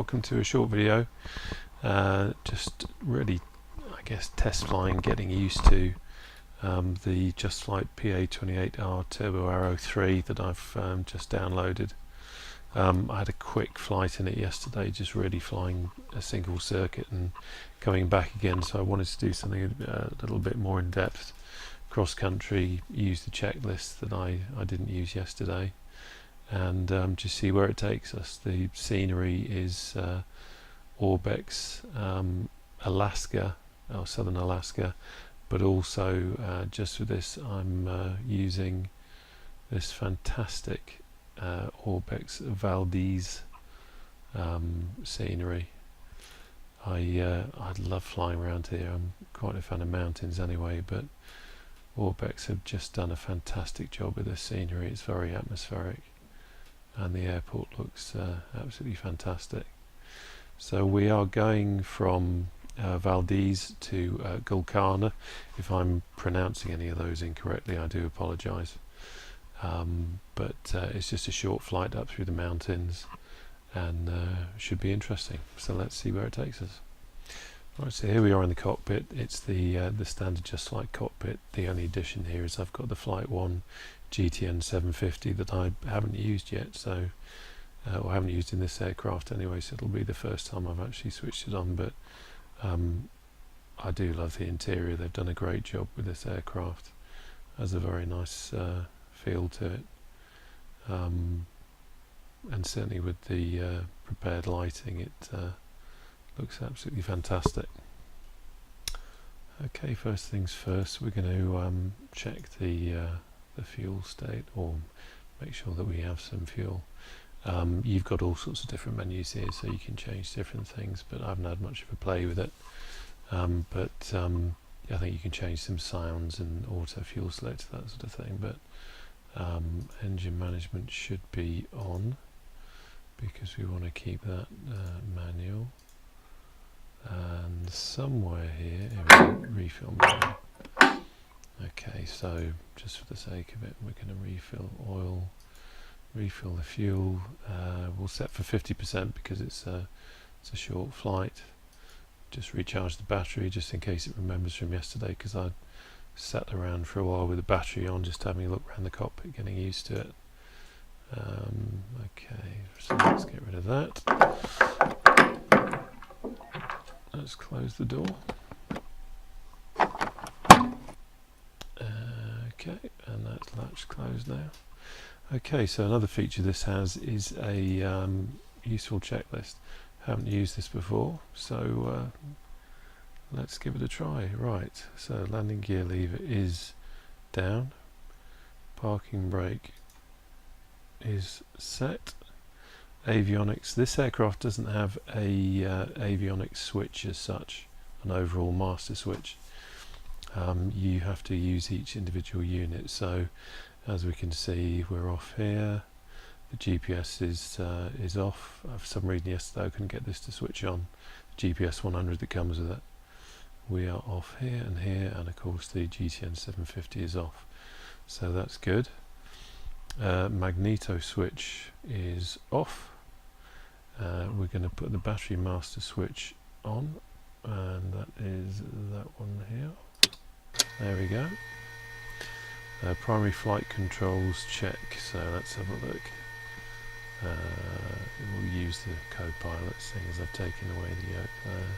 welcome to a short video. Just really, I guess, test flying, getting used to the Just Flight PA28R Turbo Arrow 3 that I've just downloaded. I had a quick flight in it yesterday, just really flying a single circuit and coming back again, so I wanted to do something a little bit more in depth, cross country, use the checklist that I didn't use yesterday, and just see where it takes us. The scenery is ORBX, Alaska, or southern Alaska, but also just for this I'm using this fantastic ORBX Valdez scenery. I love flying around here. I'm quite a fan of mountains anyway, but ORBX have just done a fantastic job with this scenery. It's very atmospheric and the airport looks absolutely fantastic. So we are going from Valdez to Gulkana. If I'm pronouncing any of those incorrectly, I do apologise. But it's just a short flight up through the mountains and should be interesting. So let's see where it takes us. Right, so here we are in the cockpit. It's the standard Just Flight cockpit. The only addition here is I've got the Flight 1 GTN 750 that I haven't used yet, so or haven't used in this aircraft anyway, so it'll be the first time I've actually switched it on. But I do love the interior. They've done a great job with this aircraft. It has a very nice feel to it, and certainly with the prepared lighting, it looks absolutely fantastic. Okay, first things first, we're going to check the fuel state, or make sure that we have some fuel. You've got all sorts of different menus here, so you can change different things, but I haven't had much of a play with it. I think you can change some sounds and auto fuel select, that sort of thing, but engine management should be on because we want to keep that manual. And somewhere here, refill manual. Okay, so just for the sake of it, we're going to refill oil, refill the fuel. We'll set for 50% because it's a short flight. Just recharge the battery just in case it remembers from yesterday, because I sat around for a while with the battery on, just having a look around the cockpit, getting used to it. Okay, so let's get rid of that. Let's close the door. Okay, and that's latch closed now. Okay, so another feature this has is a useful checklist. Haven't used this before, so let's give it a try. Right, so landing gear lever is down, parking brake is set, avionics. This aircraft doesn't have a avionics switch as such, an overall master switch. You have to use each individual unit. So as we can see, we're off here. The GPS is off. For some reason yesterday I couldn't get this to switch on. The GPS 100 that comes with it. We are off here, and of course the GTN 750 is off. So that's good. Magneto switch is off. We're going to put the battery master switch on, and that is that one here. There we go. Primary flight controls check, so let's have a look. We'll use the co-pilot, seeing as I've taken away the yoke there.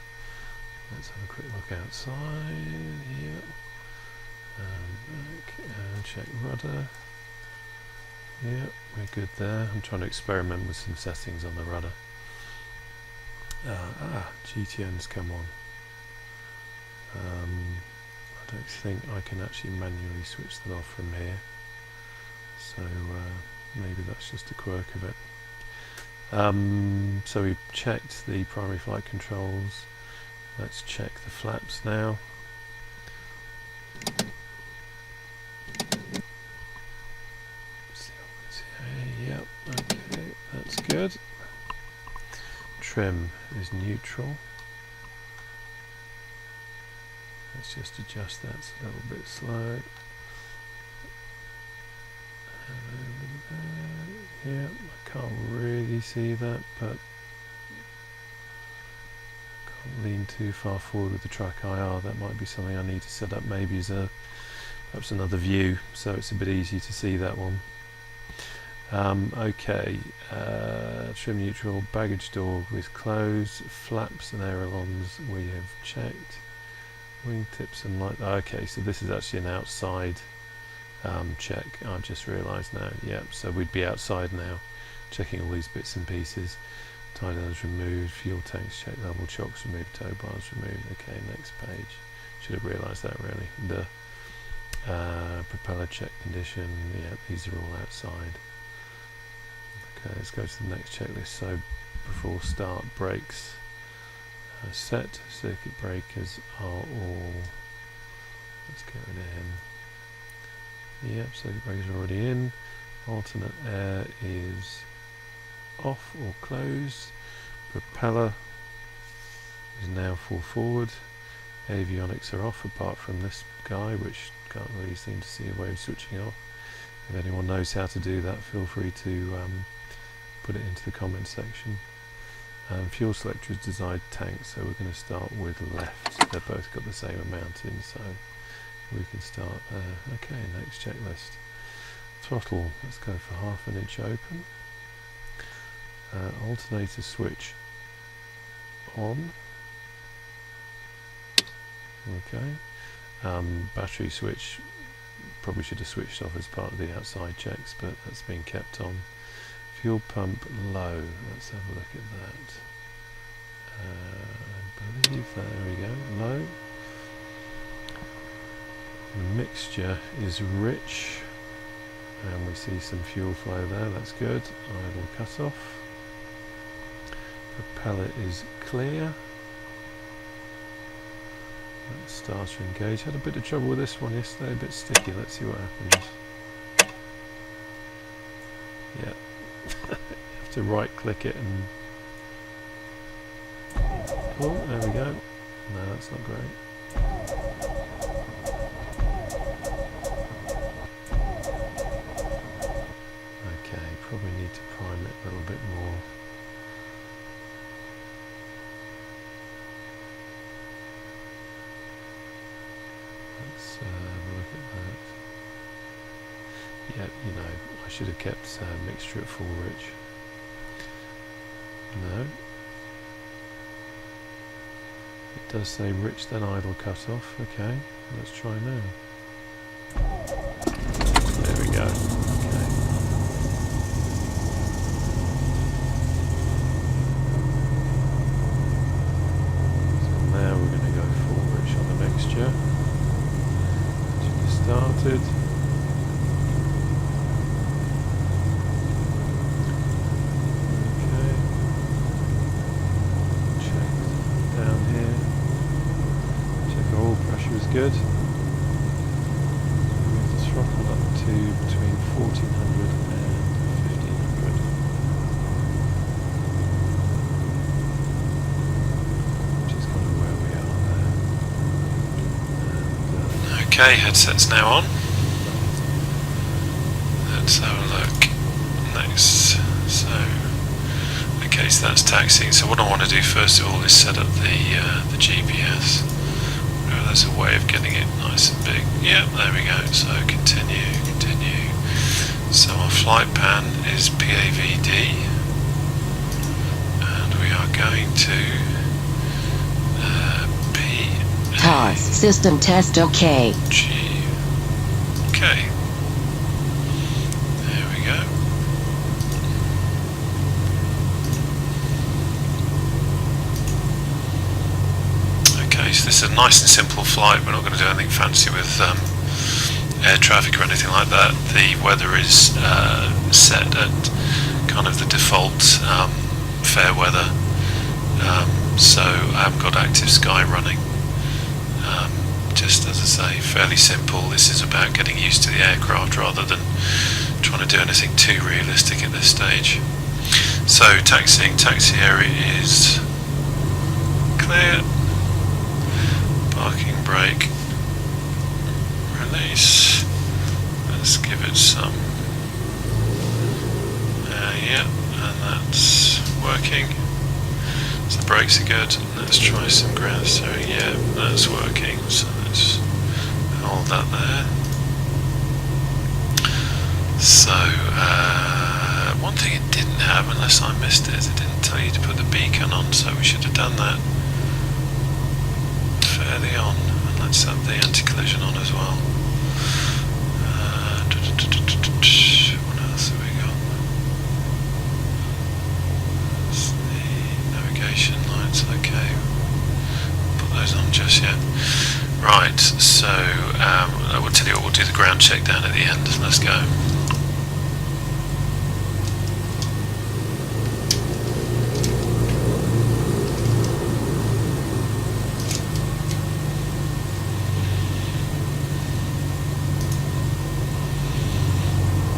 Let's have a quick look outside here. Back and check rudder. Yeah, we're good there. I'm trying to experiment with some settings on the rudder. GTN's come on. I don't think I can actually manually switch that off from here, so maybe that's just a quirk of it. So we've checked the primary flight controls. Let's check the flaps now. Yep, okay, that's good. Trim is neutral. Let's just adjust that, it's a little bit slow. Yeah, I can't really see that, but lean too far forward with the track IR. That might be something I need to set up maybe as perhaps another view, so it's a bit easier to see that one. Okay, trim neutral, baggage door with close, flaps and ailerons we have checked, wingtips and light. Okay, so this is actually an outside check. I've just realised now. Yep, so we'd be outside now, checking all these bits and pieces. Tide ends removed, fuel tanks checked, level chocks removed, tow bars removed. Okay, next page. Should have realised that really. The propeller check condition. Yeah, these are all outside. Okay, let's go to the next checklist. So before start, brakes set, circuit breakers are all, let's get rid of him. Yep, circuit breakers are already in. Alternate air is off or closed. Propeller is now full forward. Avionics are off apart from this guy, which can't really seem to see a way of switching off. If anyone knows how to do that, feel free to put it into the comment section. Fuel selector is designed tank, so we're going to start with left. They've both got the same amount in, so we can start there. Okay, next checklist. Throttle, let's go for 1/2 inch open. Alternator switch on. Okay. Battery switch, probably should have switched off as part of the outside checks, but that's been kept on. Fuel pump low, let's have a look at that. I believe there we go, low. The mixture is rich, and we see some fuel flow there, that's good. Idle cut off. Propeller is clear. Starter engage. Had a bit of trouble with this one yesterday, a bit sticky. Let's see what happens. Yeah. You have to right click it and... Oh, there we go. No, that's not great. Okay, probably need to prime it a little bit more. Let's have a look at that. Yeah, you know, I should have kept mixture at full rich. No. It does say rich then idle cut off. Okay, let's try now. There we go. Okay. So now we're going to go full rich on the mixture. Started. Okay. Check down here. Check our oil pressure is good. Move the throttle up to between 1400 and 1500. Which is kind of where we are there. And, okay, headset's now on. Let's have a look. Next. So, okay, so that's taxiing. So what I want to do first of all is set up the GPS. There's a way of getting it nice and big. Yeah, there we go. So continue. So our flight pan is PAVD, and we are going to TARS system test OK. Okay. There we go. Okay, so this is a nice and simple flight. We're not going to do anything fancy with air traffic or anything like that. The weather is set at kind of the default fair weather. So I haven't got active sky running. Just as I say, fairly simple. This is about getting used to the aircraft rather than trying to do anything too realistic at this stage. So taxiing, taxi area is clear. Parking brake, release. Let's give it some. Yeah, and that's working. So the brakes are good. Let's try some ground steering. Yeah, that's working. So let's hold that there. So one thing it didn't have, unless I missed it, is it didn't tell you to put the beacon on, so we should have done that fairly on. And let's have the anti-collision on as well. What else have we got? That's the navigation lights. Okay, put those on just yet. Right, so I will tell you what, we'll do the ground check down at the end. Let's go.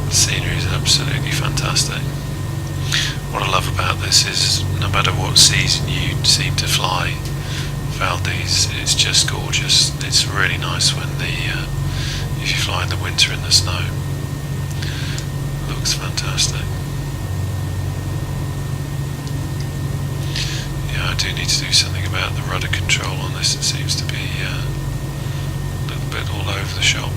Scenery is absolutely fantastic. What I love about this is no matter what season you seem to fly Valdez, it's just gorgeous. It's really nice when if you fly in the winter in the snow. It looks fantastic. Yeah, I do need to do something about the rudder control on this. It seems to be a little bit all over the shop.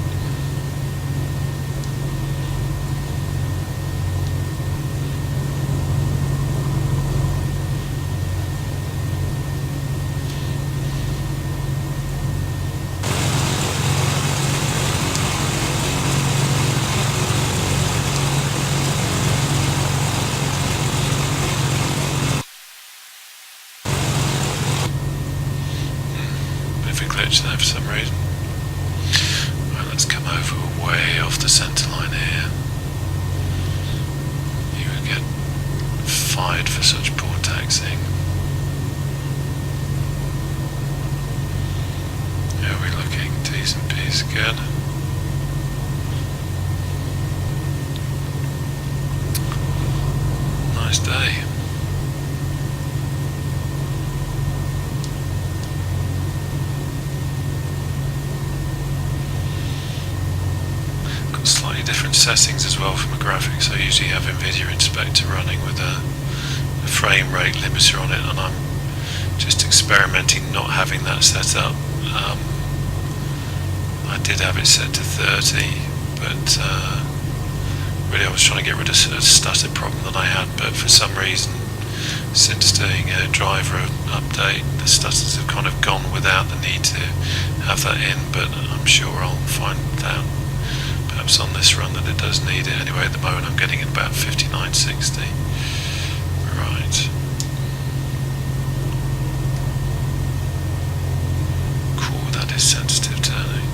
Glitch there for some reason. Right, let's come over way off the centre line here. You would get fired for such poor taxiing. How are we looking? T's and P's good. Nice day. Slightly different settings as well from the graphics. I usually have NVIDIA Inspector running with a frame rate limiter on it, and I'm just experimenting not having that set up. I did have it set to 30, but really I was trying to get rid of a stutter problem that I had, but for some reason since doing a driver update the stutters have kind of gone without the need to have that in, but I'm sure I'll find out perhaps on this run that it does need it. Anyway, at the moment I'm getting it about 59-60. Right. Cool, that is sensitive turning.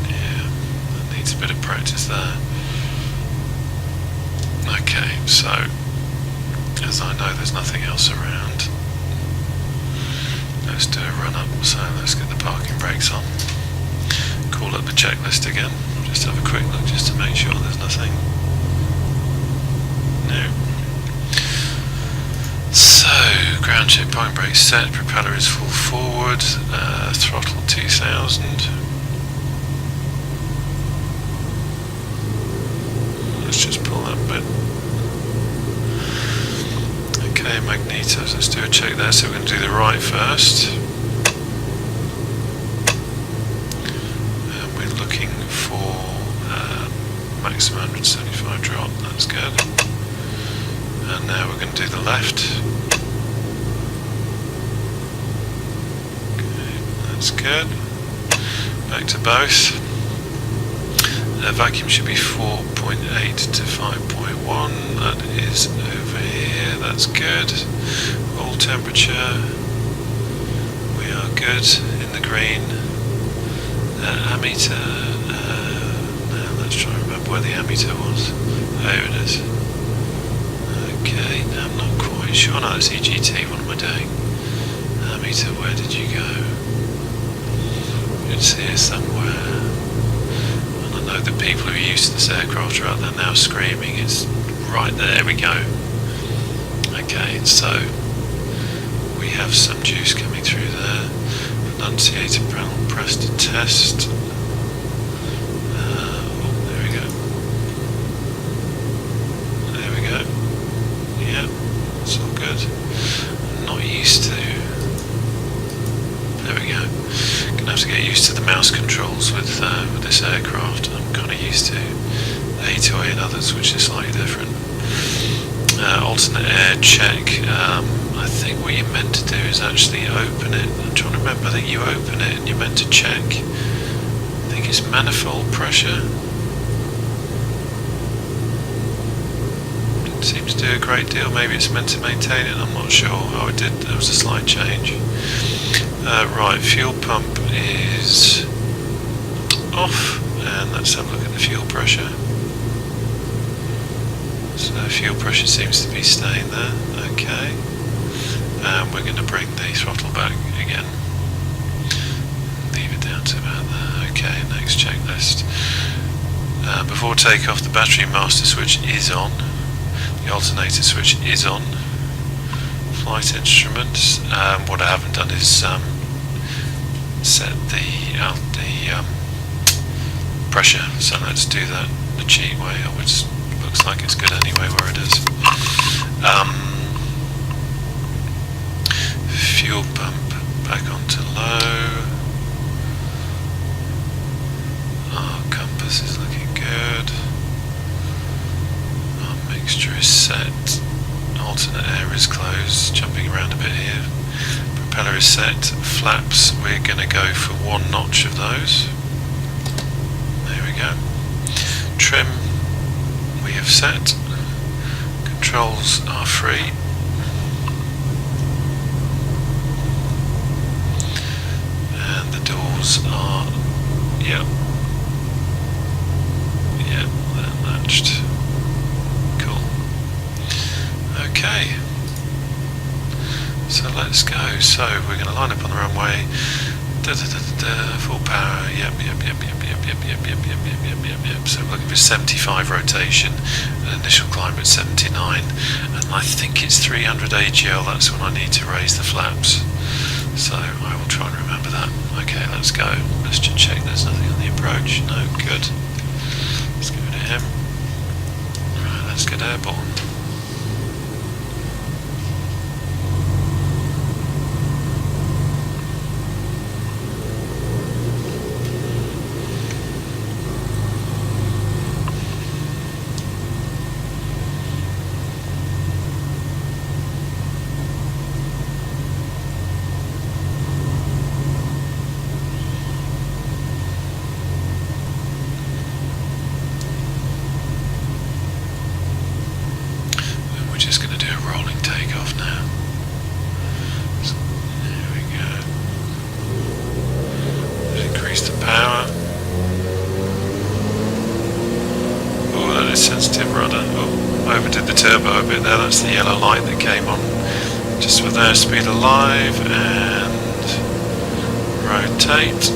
Yeah, that needs a bit of practice there. Okay, so as I know there's nothing else around, let's do a run up. So let's get the parking brakes on. Call up the checklist again. Just have a quick look just to make sure there's nothing new. So, ground check, parking brake set, propeller is full forward, throttle 2000. Let's just pull that bit. Okay, magnetos, let's do a check there. So we're going to do the right first. Looking for maximum 175 drop, that's good. And now we're going to do the left. Okay, that's good. Back to both. Vacuum should be 4.8 to 5.1. That is over here, that's good. Oil temperature, we are good in the green. Ammeter, now let's try and remember where the ammeter was. There it is. Okay, now I'm not quite sure. No, it's EGT, what am I doing? Ammeter, where did you go? It's here somewhere. And I know the people who are used to this aircraft are out there now screaming. It's right there, there we go. Okay, so we have some juice coming through there. Enunciator panel pressed to test. There we go. There we go. Yeah, it's all good. this aircraft. I'm kind of used to A2A and others, which is slightly different. Alternate air check. I think what you're meant to do is actually open it. I'm trying to remember. I think you open it and you're meant to check. I think it's manifold pressure. It seems to do a great deal. Maybe it's meant to maintain it. I'm not sure. Oh, it did. There was a slight change. Right, fuel pump is off, and let's have a look at the fuel pressure. So fuel pressure seems to be staying there. Okay, and we're going to bring the throttle back again. Leave it down to about there. Okay, next checklist. Before takeoff, the battery master switch is on. The alternator switch is on. Flight instruments. What I haven't done is set the pressure. So let's do that the cheat way, which looks like it's good anyway where it is. Fuel pump back onto low. Our compass is looking good. Our mixture is set. Alternate air is closed. Jumping around a bit here. Propeller is set. Flaps, we're going to go for 1 notch of those. There we go. Trim, we have set. Controls are free. And the doors are, yep, they're latched. Cool. Okay. So let's go. So we're going to line up on the runway. Full power. Yep. So we're looking for 75 rotation. An initial climb at 79, and I think it's 300 AGL. That's when I need to raise the flaps. So I will try and remember that. Okay, let's go. Let's just check. There's nothing on the approach. No, good. Let's go to him. Right, let's get airborne. Sensitive rudder. Oh, overdid the turbo a bit there. That's the yellow light that came on just with airspeed alive, and rotate,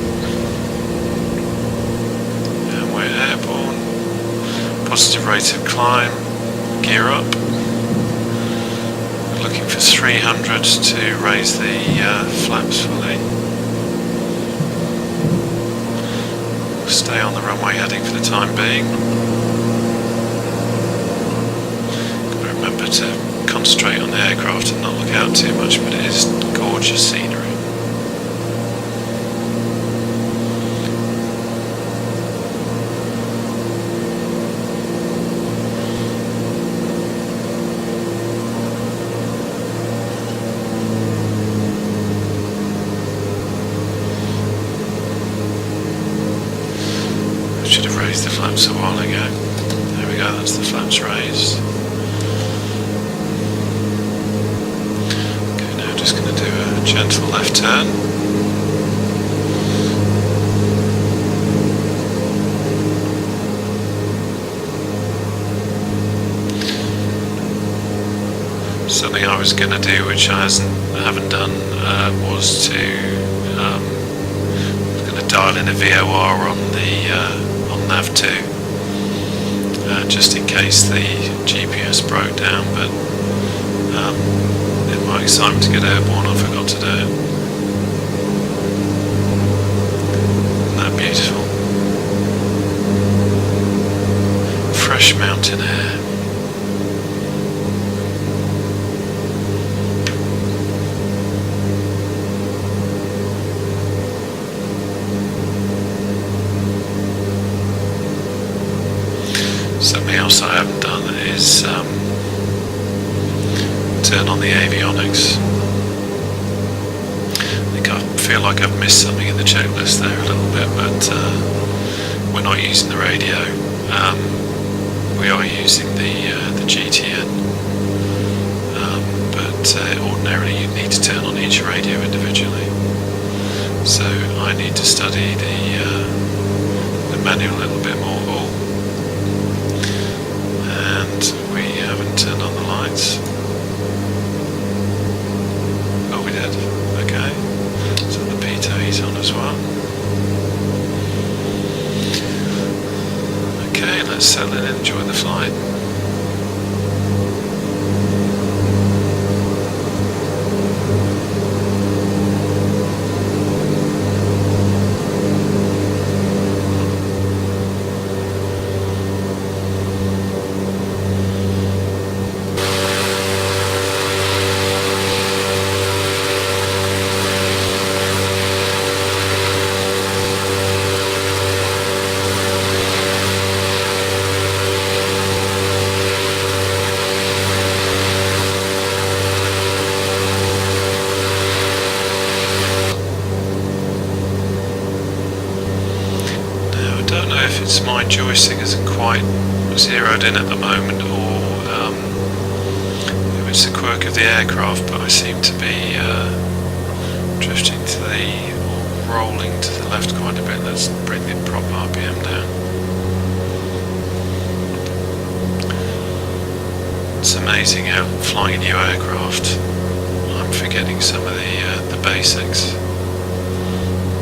and we're airborne. Positive rate of climb. Gear up. We're looking for 300 to raise the flaps fully. We'll stay on the runway heading for the time being. Remember to concentrate on the aircraft and not look out too much, but it is gorgeous scenery. I should have raised the flaps a while ago. There we go, that's the flaps raised. Just going to do a gentle left turn. Something I was going to do, which I haven't done, was to going to dial in a VOR on the on nav2, just in case the GPS broke down, but. In my excitement to get airborne, I forgot to do it. Isn't that beautiful? Fresh mountain air. Something else I haven't done is turn on the avionics. I feel like I've missed something in the checklist there a little bit, but we're not using the radio. We are using the GTN, but ordinarily you need to turn on each radio individually. So I need to study the manual a little bit more. And we haven't turned on the lights. Oh, we did. Okay. So the P2 is on as well. Okay, let's settle in and enjoy the flight. It's my joystick isn't quite zeroed in at the moment, or if it's a quirk of the aircraft, but I seem to be drifting to or rolling to the left quite a bit. Let's bring the prop RPM down. It's amazing how flying a new aircraft, I'm forgetting some of the basics.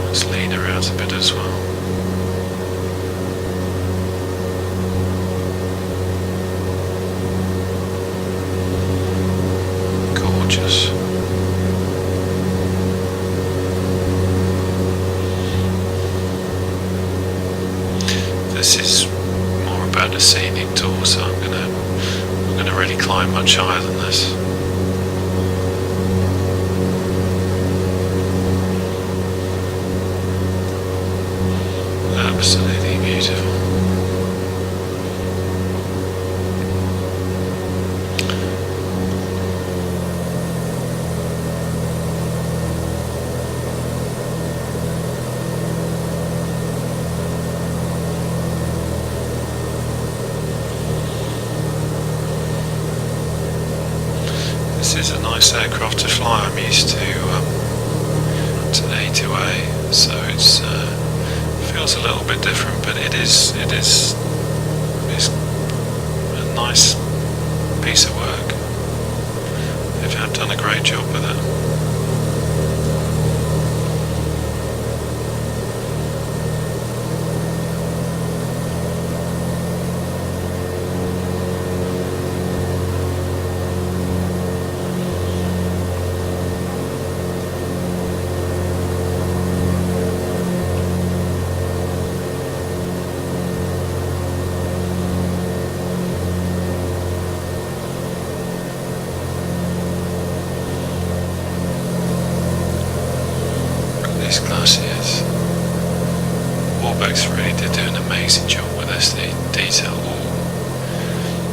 Let's lean her out a bit as well. This is more about a scenic tour, so I'm gonna really climb much higher than this. Absolutely beautiful. This is a nice aircraft to fly. I'm used to A2A, so it's feels a little bit different, but it's a nice piece of work. They've done a great job with it. Glaciers. ORBX really did do an amazing job with this, the detail.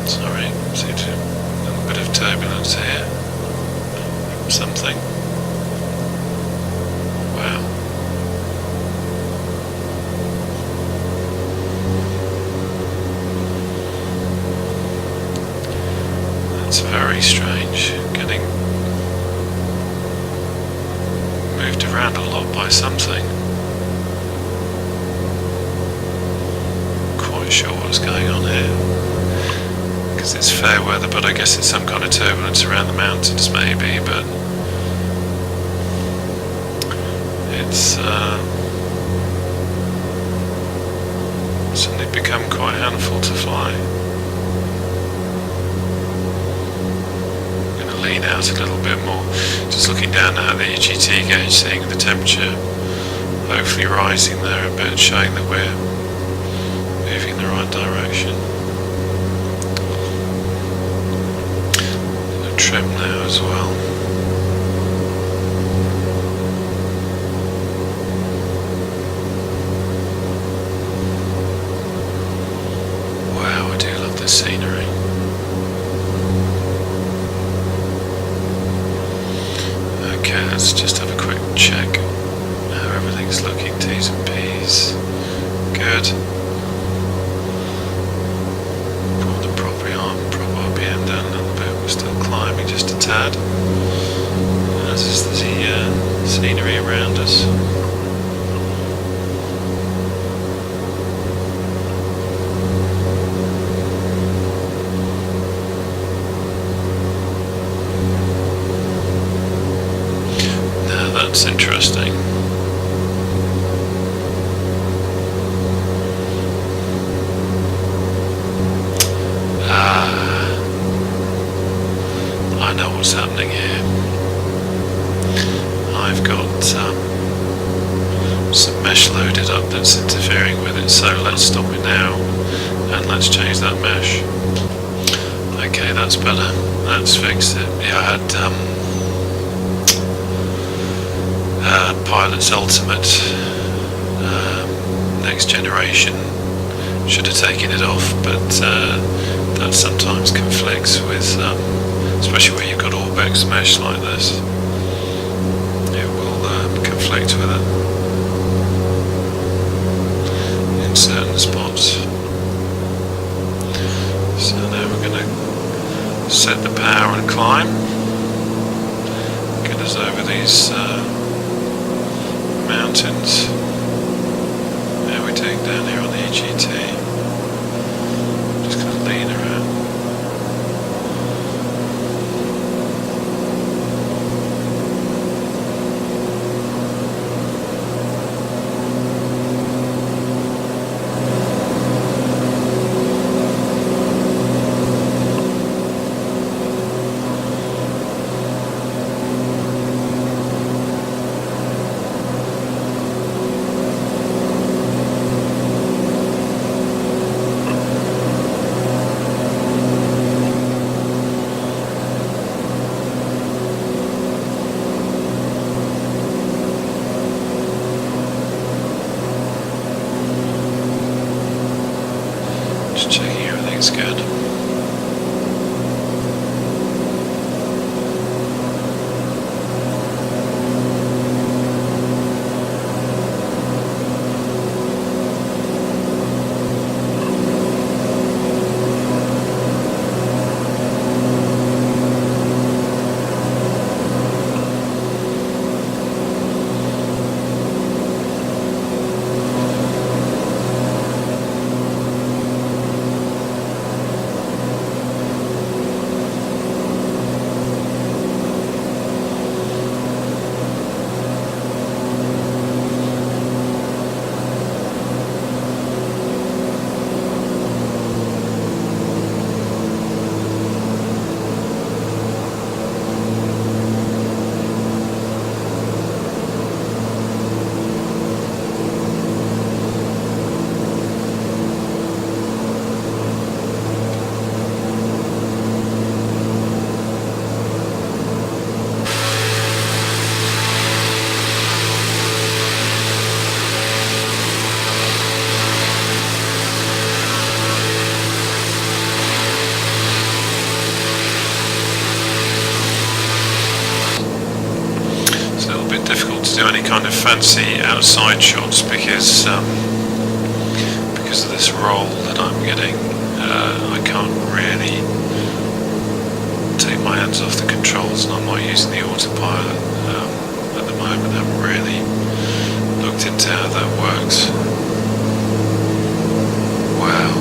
Sorry, seems to a little bit of turbulence here from something. Wow. That's very strange, getting moved around a lot by something. Quite sure what's going on here, because it's fair weather, but I guess it's some kind of turbulence around the mountains maybe, but it's suddenly become quite a handful to fly. Lean out a little bit more. Just looking down at the GT gauge, seeing the temperature hopefully rising there a bit, showing that we're moving in the right direction. The trim now as well. Wow, I do the scenery. Okay, let's just have a quick check how everything's looking. T's and P's. Good. Brought the prop RPM down a little bit. We're still climbing just a tad. As is the scenery around us. That's interesting. I know what's happening here. I've got some mesh loaded up that's interfering with it, so let's stop it now and let's change that mesh. Okay, that's better. That's fixed it. Yeah, I had Pilot's Ultimate next generation. Should have taken it off, but that sometimes conflicts with, especially where you've got ORBX mesh like this. It will conflict with it in certain spots. So now we're going to set the power and climb. Get us over these mountains. How are we doing down here on the EGT? Just going to lean around. Just checking everything's good. Difficult to do any kind of fancy outside shots because of this roll that I'm getting. I can't really take my hands off the controls, and I'm not using the autopilot at the moment. I haven't really looked into how that works. Wow,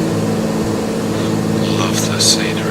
love the scenery.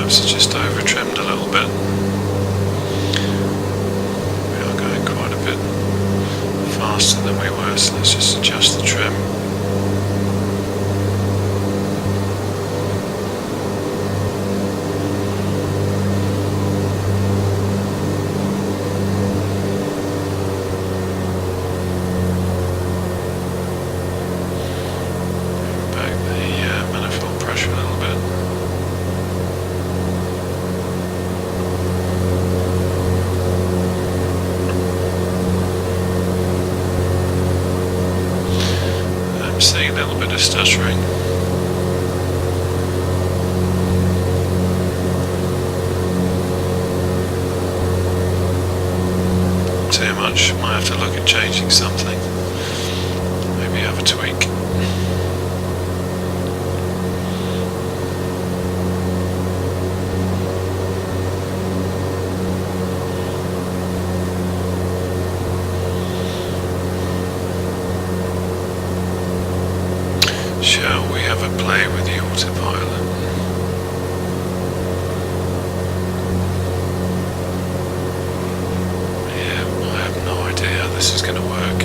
perhaps it's just over trimmed a little bit. We are going quite a bit faster than we were, so let's just adjust the trim. Seeing a little bit of stuttering. Too much, might have to look at changing something. Maybe have a tweak. Shall we have a play with the autopilot? Yeah, I have no idea how this is going to work.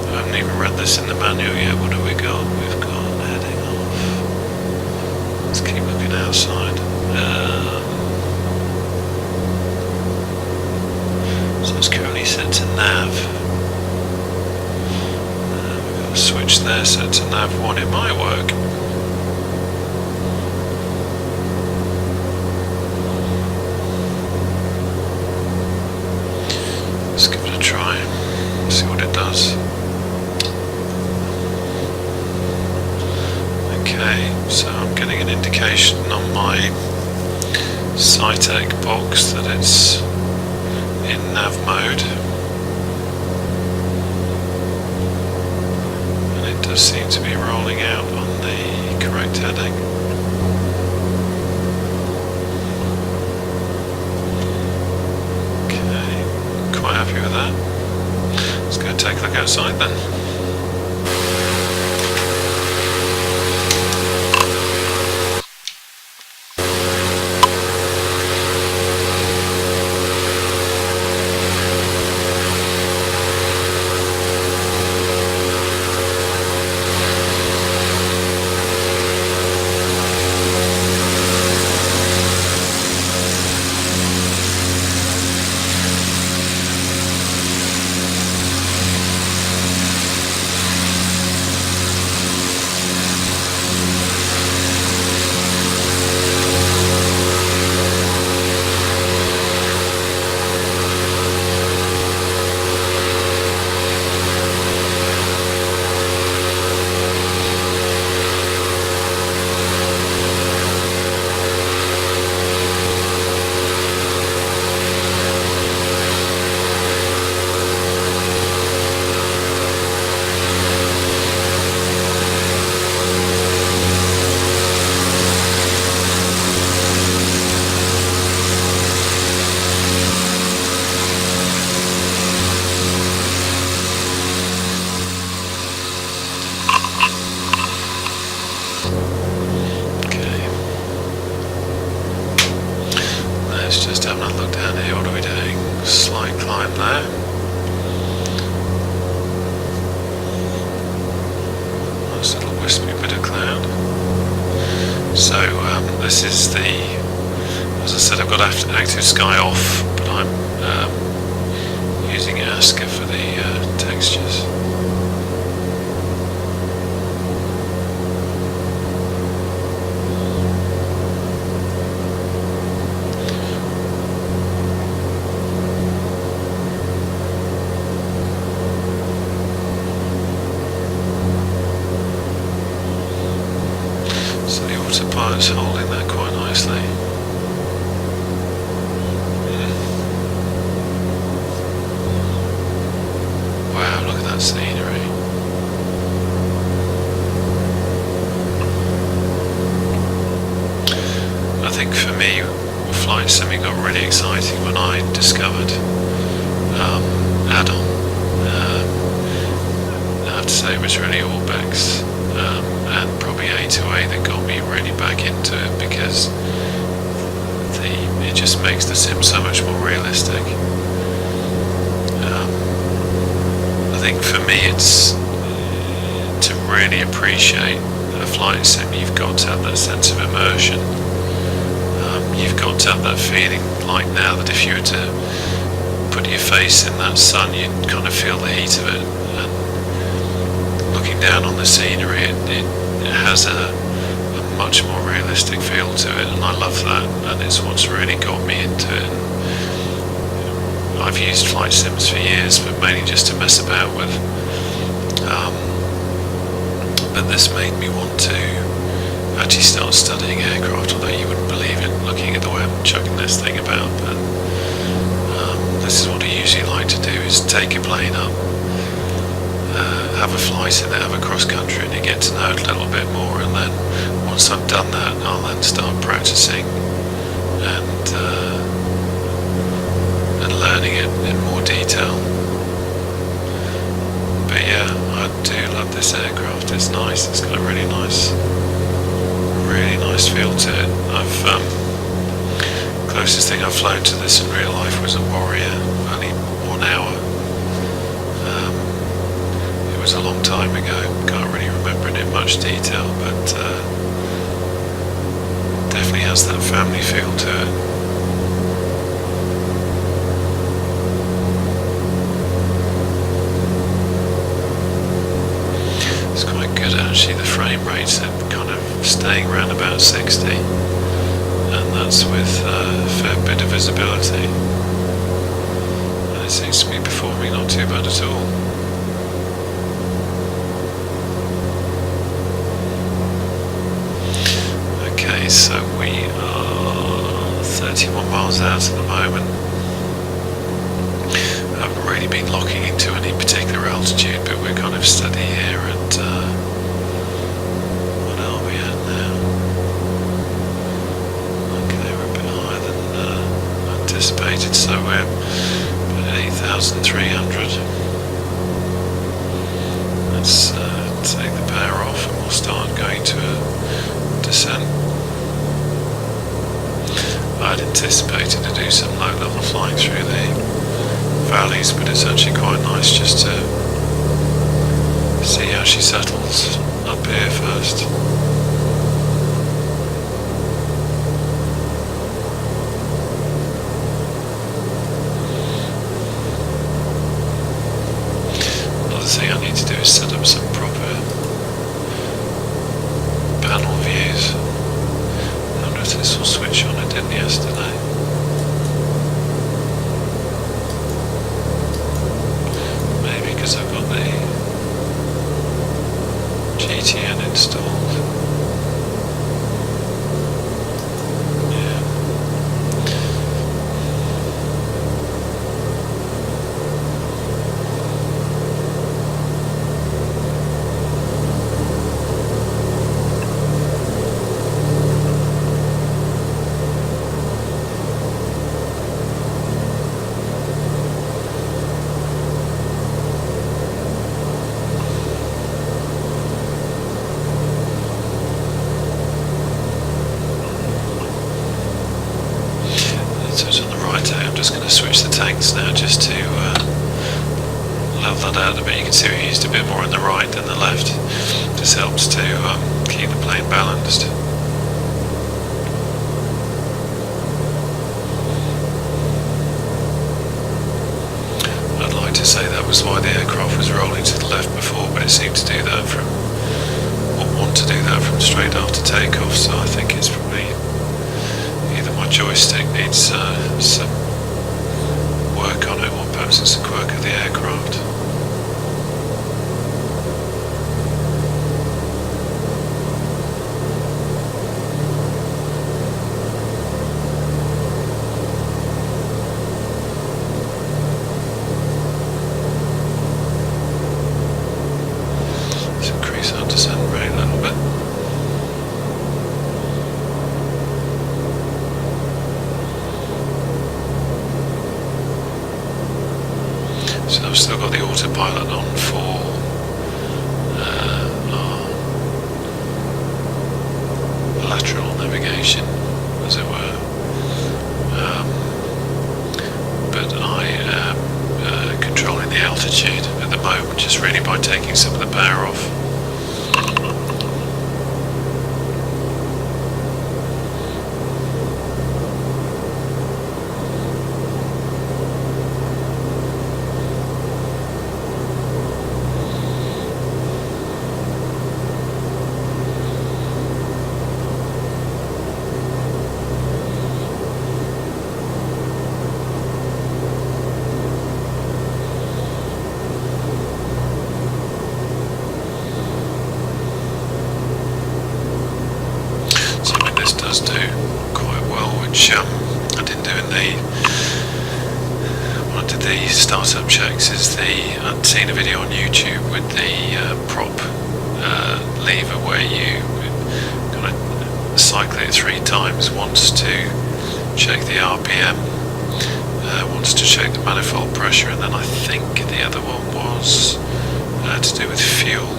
I haven't even read this in the manual yet. What have we got? We've got heading off. Let's keep looking outside. So it's currently set to nav. Switch there, set to nav 1, it might work. Let's give it a try, see what it does. Okay, so I'm getting an indication on my SciTech box that it's in nav mode. Seem to be rolling out on the correct heading. Okay, quite happy with that. Let's go take a look outside then. Just having a look down here, what are we doing? Slight climb there. Nice little wispy bit of cloud. So this is the, as I said, I've got active sky off, but I'm using ASCA for the textures. So the autopilot's holding that quite nicely. Wow, look at that scenery. I think for me, flight sim got really exciting when I discovered add-on. I have to say it was really ORBX and probably probably A2A that got me really back into it, because it just makes the sim so much more realistic. I think for me, it's to really appreciate a flight sim, you've got to have that sense of immersion. You've got to have that feeling, like now, that if you were to put your face in that sun, you'd kind of feel the heat of it. And looking down on the scenery, it has a much more realistic feel to it, and I love that, and it's what's really got me into it. I've used flight sims for years, but mainly just to mess about with. But this made me want to actually start studying aircraft, although you wouldn't believe it looking at the way I'm chucking this thing about. But this is what I usually like to do, is take a plane up, have a flight in it, have a cross country, and you get to know it a little bit more. And then once I've done that, I'll then start practicing and learning it in more detail. But yeah, I do love this aircraft. It's nice. It's got a really nice feel to it. Closest thing I've flown to this in real life was a Warrior, only 1 hour. It was a long time ago. Can't really remember it in much detail, but definitely has that family feel to it. It's quite good actually. The frame rates are kind of staying around about 60, and that's with a fair bit of visibility, and it seems to be performing not too bad at all. Okay, so we are 31 miles out at the moment. I haven't really been locking into any particular altitude, but we're kind of steady here at what are we at now? Okay, we're a bit higher than anticipated, so we're at 8,300. Let's take the power off and we'll start going to a descent. I'd anticipated to do some low-level flying through the valleys, but it's actually quite nice just to see how she settles up here first. Another thing I need to do is set up some proper panel views. I wonder if this will switch on. It didn't yesterday. Because I've got the GTN installed. Yeah. Switch the tanks now just to level that out a bit. You can see we used a bit more on the right than the left. Just helps to keep the plane balanced. I'd like to say that was why the aircraft was rolling to the left before, but it seemed to do that want to do that from straight after takeoff, so I think it's probably either my joystick needs some work on it, or perhaps it's a quirk of the aircraft. Let's increase our descent rate a little bit. So I've still got the autopilot on for our lateral navigation, as it were. But I am controlling the altitude at the moment, just really by taking some of the power off. Do quite well, which I didn't do in the when I did the startup checks. Is I'd seen a video on YouTube with the prop lever where you kind of cycle it 3 times, once to check the RPM, once to check the manifold pressure, and then I think the other one was to do with fuel.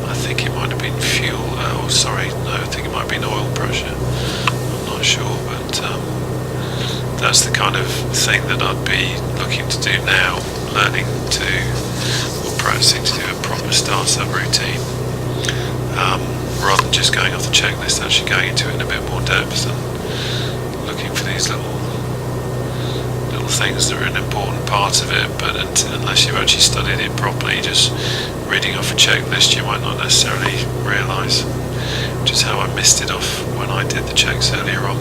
I think it might have been fuel, I think it might have been oil pressure, I'm not sure, but that's the kind of thing that I'd be looking to do now, learning to, or practicing to do a proper startup routine, rather than just going off the checklist, actually going into it in a bit more depth and looking for these little things that are an important part of it, but unless you've actually studied it properly, just reading off a checklist you might not necessarily realise, which is how I missed it off when I did the checks earlier on.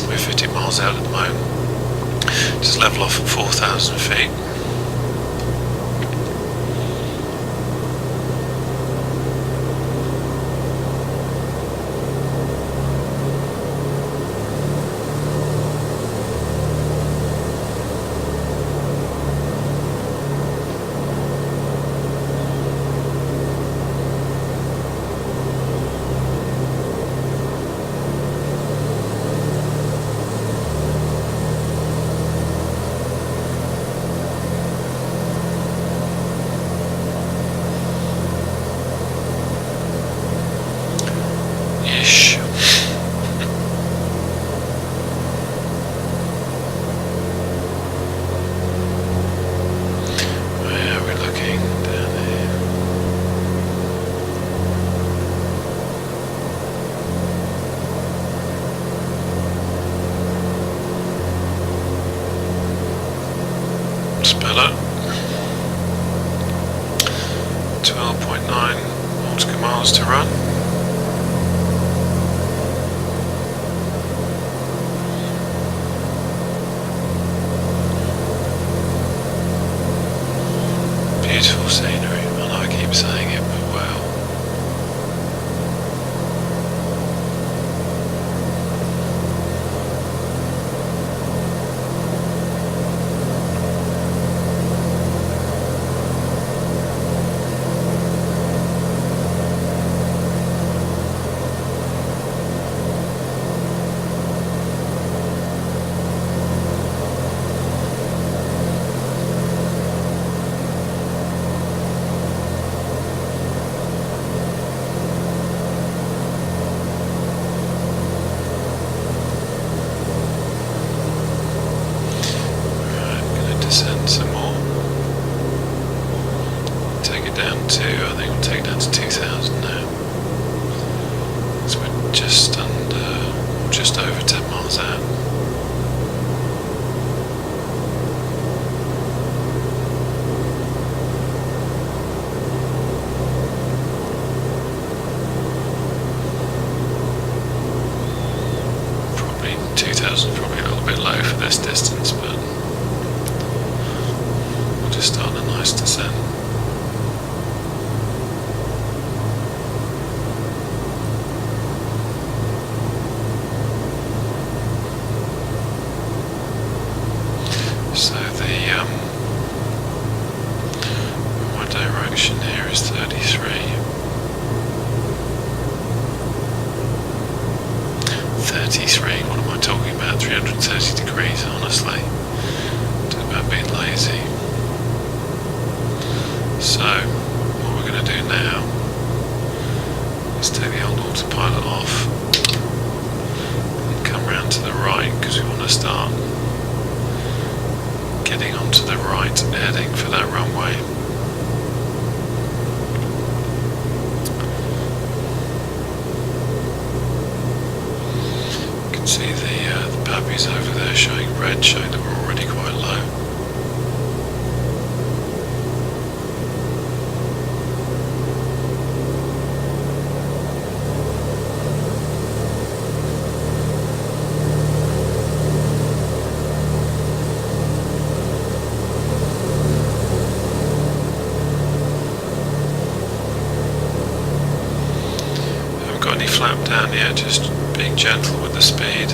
We're 50 miles out at the moment. Just level off at 4,000 feet. nautical miles to run. Beautiful scenery. I know I keep saying it, but wow. Descend some more. Take it down to, I think we'll take it down to 2,000 now. So we're just over 10 miles out. Probably 2,000 is probably a little bit low for this distance, but just start a nice descent. So my direction here is 33. 33, what am I talking about? 330 degrees, honestly. Talking about being lazy. So, what we're going to do now is take the old autopilot off and come round to the right, because we want to start getting onto the right heading for that runway. You can see the puppies over there showing red, showing that we're already quite low. Flap down here, just being gentle with the speed.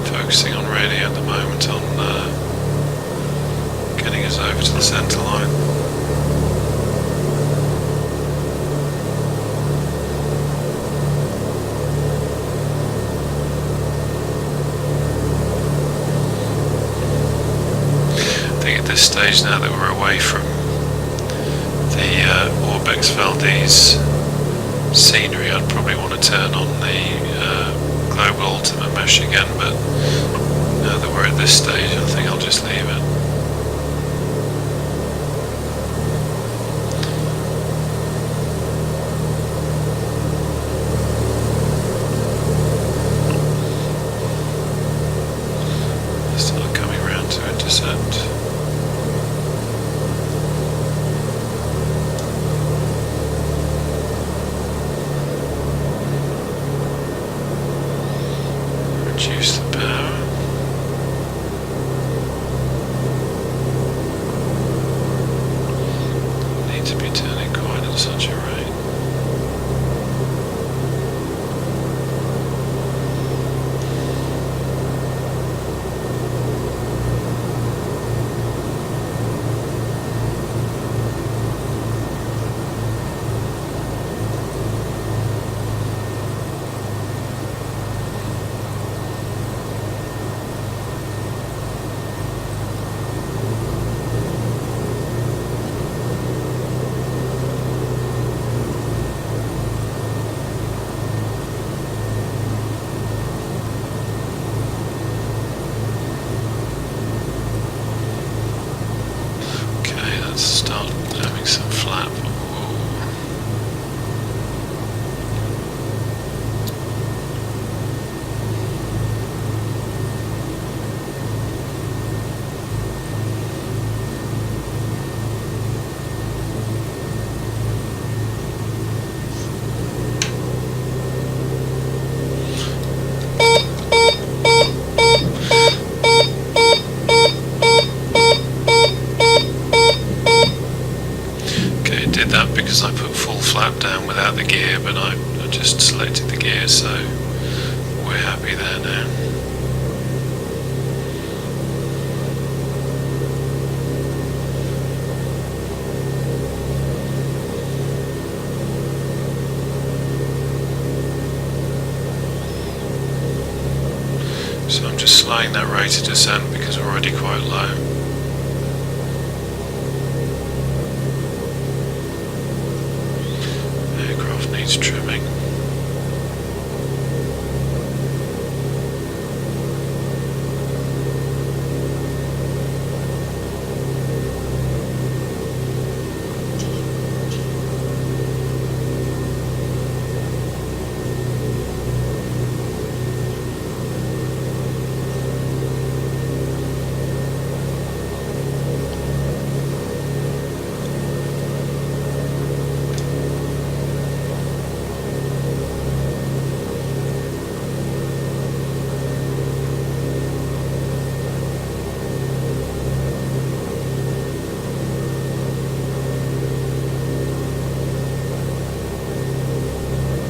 Focusing on radio at the moment on getting us over to the centre line. At this stage, now that we're away from the ORBX Valdez scenery, I'd probably want to turn on the global ultimate mesh again, but now that we're at this stage, I think I'll just leave it. Start coming round to intercept. Reduce the power. Need to be turning quite at such a rate. So I'm just slowing that rate of descent because we're already quite low. Aircraft needs trimming.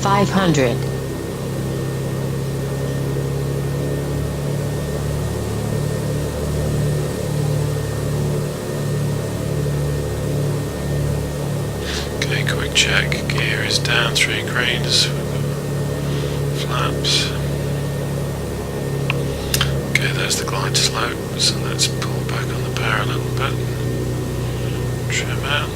$500. Okay, quick check. Gear is down 3 grains. Flaps. Okay, there's the glide slope. So let's pull back on the power a little bit. Trim out.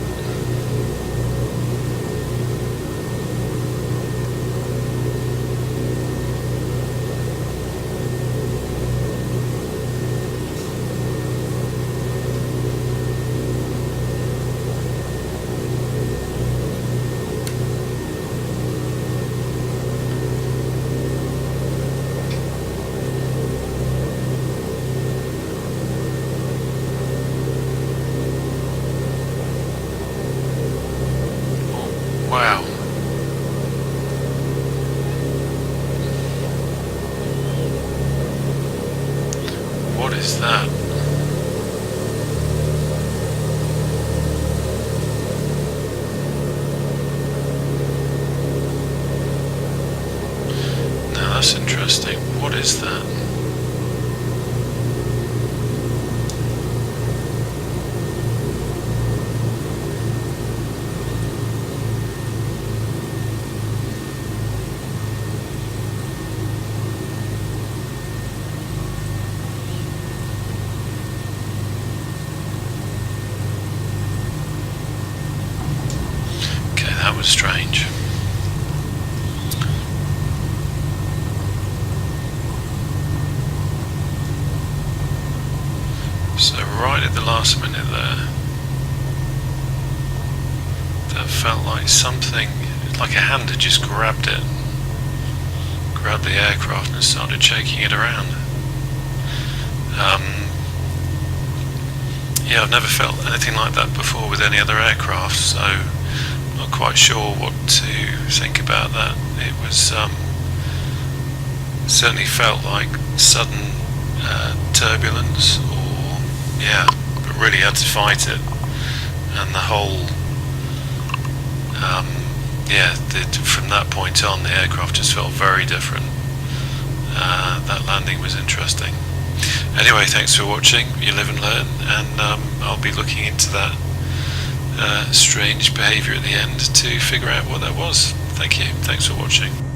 Wow. What is that? Now that's interesting. What is that? That was strange. So right at the last minute there, that felt like something, like a hand had just grabbed it, grabbed the aircraft and started shaking it around. Yeah, I've never felt anything like that before with any other aircraft, so not quite sure what to think about that. It was certainly felt like sudden turbulence, or yeah, but really had to fight it, and the whole from that point on the aircraft just felt very different. That landing was interesting. Anyway, thanks for watching. You live and learn, and I'll be looking into that strange behaviour at the end to figure out what that was. Thank you. Thanks for watching.